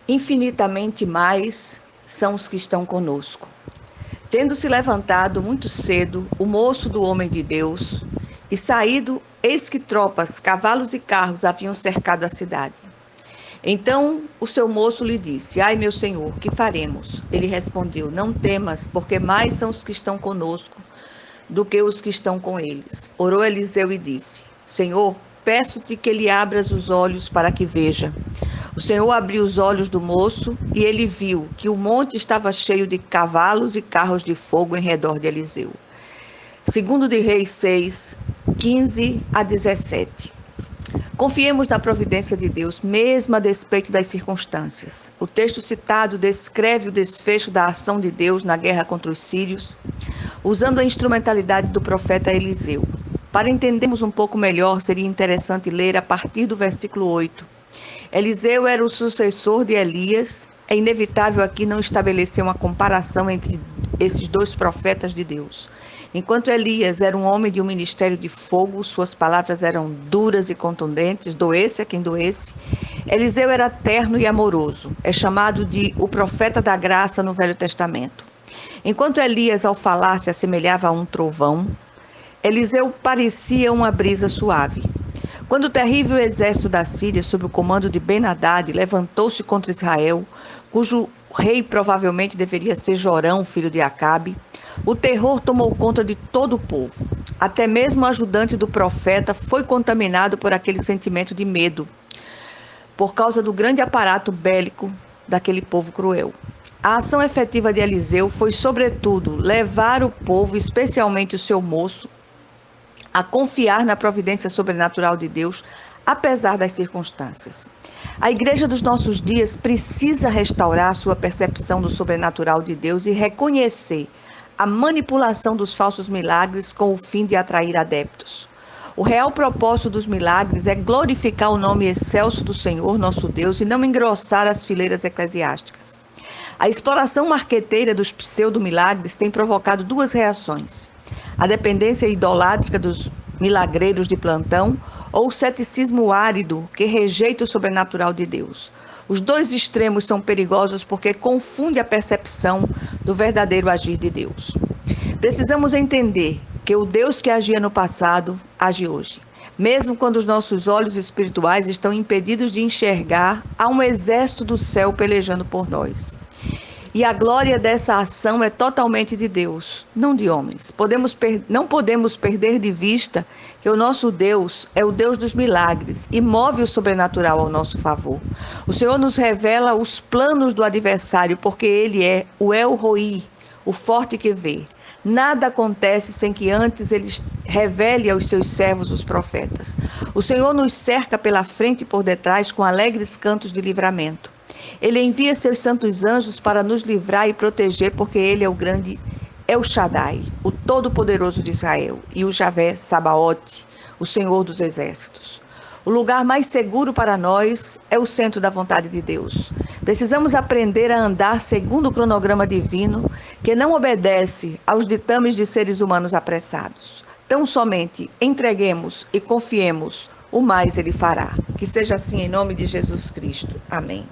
infinitamente mais são os que estão conosco. Tendo-se levantado muito cedo o moço do homem de Deus e saído, eis que tropas, cavalos e carros haviam cercado a cidade. Então o seu moço lhe disse: Ai, meu senhor, que faremos? Ele respondeu: Não temas, porque mais são os que estão conosco do que os que estão com eles. Orou Eliseu e disse: Senhor, peço-te que lhe abras os olhos para que veja. O Senhor abriu os olhos do moço e ele viu que o monte estava cheio de cavalos e carros de fogo em redor de Eliseu. Segundo de Reis 6, 15 a 17. Confiemos na providência de Deus, mesmo a despeito das circunstâncias. O texto citado descreve o desfecho da ação de Deus na guerra contra os sírios, usando a instrumentalidade do profeta Eliseu. Para entendermos um pouco melhor, seria interessante ler a partir do versículo 8. Eliseu era o sucessor de Elias. É inevitável aqui não estabelecer uma comparação entre esses dois profetas de Deus. Enquanto Elias era um homem de um ministério de fogo, suas palavras eram duras e contundentes, doesse a quem doesse. Eliseu era terno e amoroso. É chamado de o profeta da graça no Velho Testamento. Enquanto Elias, ao falar, se assemelhava a um trovão, Eliseu parecia uma brisa suave. Quando o terrível exército da Síria, sob o comando de Ben-Hadad, levantou-se contra Israel, cujo rei provavelmente deveria ser Jorão, filho de Acabe, o terror tomou conta de todo o povo. Até mesmo o ajudante do profeta foi contaminado por aquele sentimento de medo, por causa do grande aparato bélico daquele povo cruel. A ação efetiva de Eliseu foi, sobretudo, levar o povo, especialmente o seu moço, a confiar na providência sobrenatural de Deus, apesar das circunstâncias. A igreja dos nossos dias precisa restaurar sua percepção do sobrenatural de Deus e reconhecer a manipulação dos falsos milagres com o fim de atrair adeptos. O real propósito dos milagres é glorificar o nome excelso do Senhor, nosso Deus, e não engrossar as fileiras eclesiásticas. A exploração marqueteira dos pseudo-milagres tem provocado duas reações: a dependência idolátrica dos milagreiros de plantão ou o ceticismo árido que rejeita o sobrenatural de Deus. Os dois extremos são perigosos porque confundem a percepção do verdadeiro agir de Deus. Precisamos entender que o Deus que agia no passado, age hoje. Mesmo quando os nossos olhos espirituais estão impedidos de enxergar, há um exército do céu pelejando por nós. E a glória dessa ação é totalmente de Deus, não de homens. Não podemos perder de vista que o nosso Deus é o Deus dos milagres e move o sobrenatural ao nosso favor. O Senhor nos revela os planos do adversário, porque Ele é o El Roi, o forte que vê. Nada acontece sem que antes Ele revele aos seus servos, os profetas. O Senhor nos cerca pela frente e por detrás com alegres cantos de livramento. Ele envia seus santos anjos para nos livrar e proteger, porque Ele é o grande El Shaddai, o Todo-Poderoso de Israel, e o Javé Sabaote, o Senhor dos Exércitos. O lugar mais seguro para nós é o centro da vontade de Deus. Precisamos aprender a andar segundo o cronograma divino, que não obedece aos ditames de seres humanos apressados. Tão somente entreguemos e confiemos, o mais Ele fará. Que seja assim em nome de Jesus Cristo. Amém.